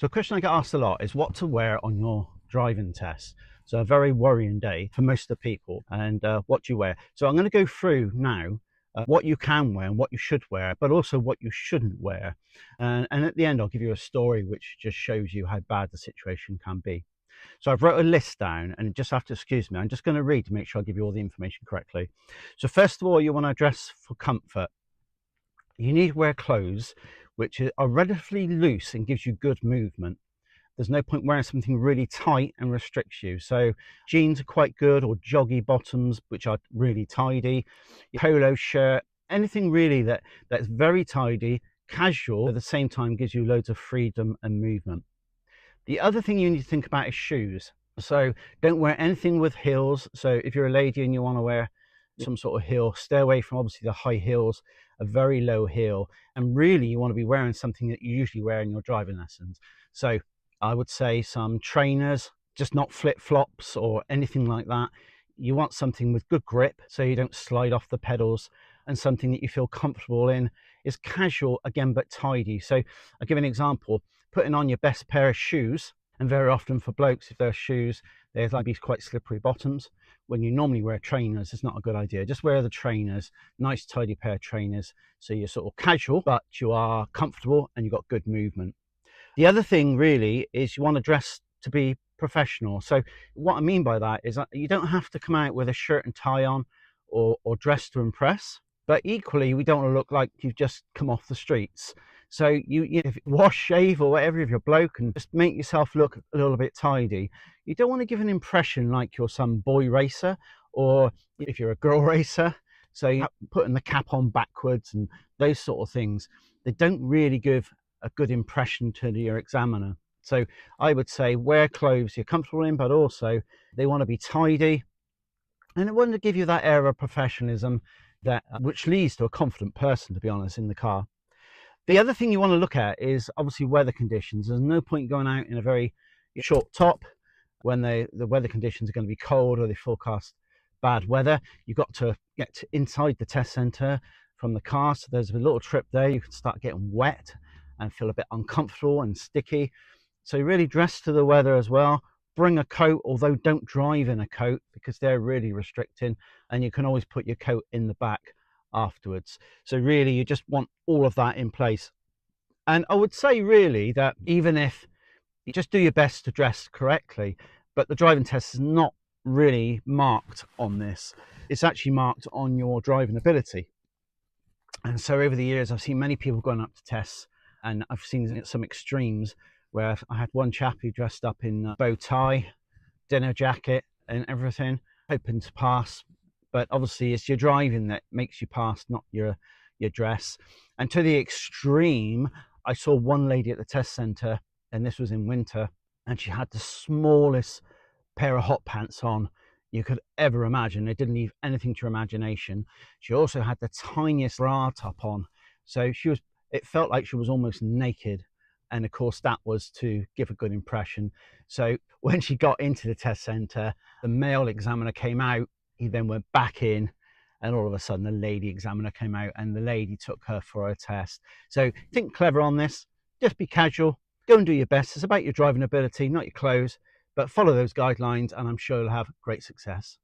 So a question I get asked a lot is what to wear on your driving test. So a very worrying day for most of the people. And what do you wear? So I'm going to go through now what you can wear and what you should wear, but also what you shouldn't wear. And at the end, I'll give you a story which just shows you how bad the situation can be. So I've wrote a list down, and you just have to excuse me. I'm just going to read to make sure I give you all the information correctly. So first of all, you want to dress for comfort. You need to wear clothes which are relatively loose and gives you good movement. There's no point wearing something really tight and restricts you. So jeans are quite good, or joggy bottoms, which are really tidy, your polo shirt, anything really that's very tidy, casual, at the same time gives you loads of freedom and movement. The other thing you need to think about is shoes. So don't wear anything with heels. So if you're a lady and you want to wear some sort of heel, stay away from obviously the high heels, a very low heel. And really you want to be wearing something that you usually wear in your driving lessons. So I would say some trainers, just not flip-flops or anything like that. You want something with good grip so you don't slide off the pedals, and something that you feel comfortable in. Is casual again, but tidy. So I'll give an example. Putting on your best pair of shoes, and very often for blokes, if they're shoes, there's like these quite slippery bottoms. When you normally wear trainers, it's not a good idea. Just wear the trainers, nice tidy pair of trainers, so you're sort of casual, but you are comfortable and you've got good movement. The other thing really is you want to dress to be professional. So what I mean by that is that you don't have to come out with a shirt and tie on or dress to impress, but equally we don't want to look like you've just come off the streets. So if you wash, shave or whatever, if you're a bloke, and just make yourself look a little bit tidy. You don't want to give an impression like you're some boy racer, or if you're a girl racer. So you're putting the cap on backwards and those sort of things. They don't really give a good impression to your examiner. So I would say wear clothes you're comfortable in, but also they want to be tidy, and they want to give you that air of professionalism that which leads to a confident person, to be honest, in the car. The other thing you want to look at is obviously weather conditions. There's no point going out in a very short top when the weather conditions are going to be cold or they forecast bad weather. You've got to get inside the test centre from the car. So there's a little trip there. You can start getting wet and feel a bit uncomfortable and sticky. So you really dress to the weather as well. Bring a coat, although don't drive in a coat because they're really restricting, and you can always put your coat in the back afterwards. So really you just want all of that in place. And I would say really that even if you just do your best to dress correctly, but the driving test is not really marked on this. It's actually marked on your driving ability. And so over the years I've seen many people going up to tests, and I've seen some extremes where I had one chap who dressed up in a bow tie, dinner jacket and everything, hoping to pass. But obviously it's your driving that makes you pass, not your dress. And to the extreme, I saw one lady at the test centre, and this was in winter, and she had the smallest pair of hot pants on you could ever imagine. It didn't leave anything to your imagination. She also had the tiniest bra top on. So it felt like she was almost naked. And of course that was to give a good impression. So when she got into the test centre, the male examiner came out. He then went back in, and all of a sudden the lady examiner came out, and the lady took her for a test. So think clever on this. Just be casual. Go and do your best. It's about your driving ability, not your clothes, but follow those guidelines, and I'm sure you'll have great success.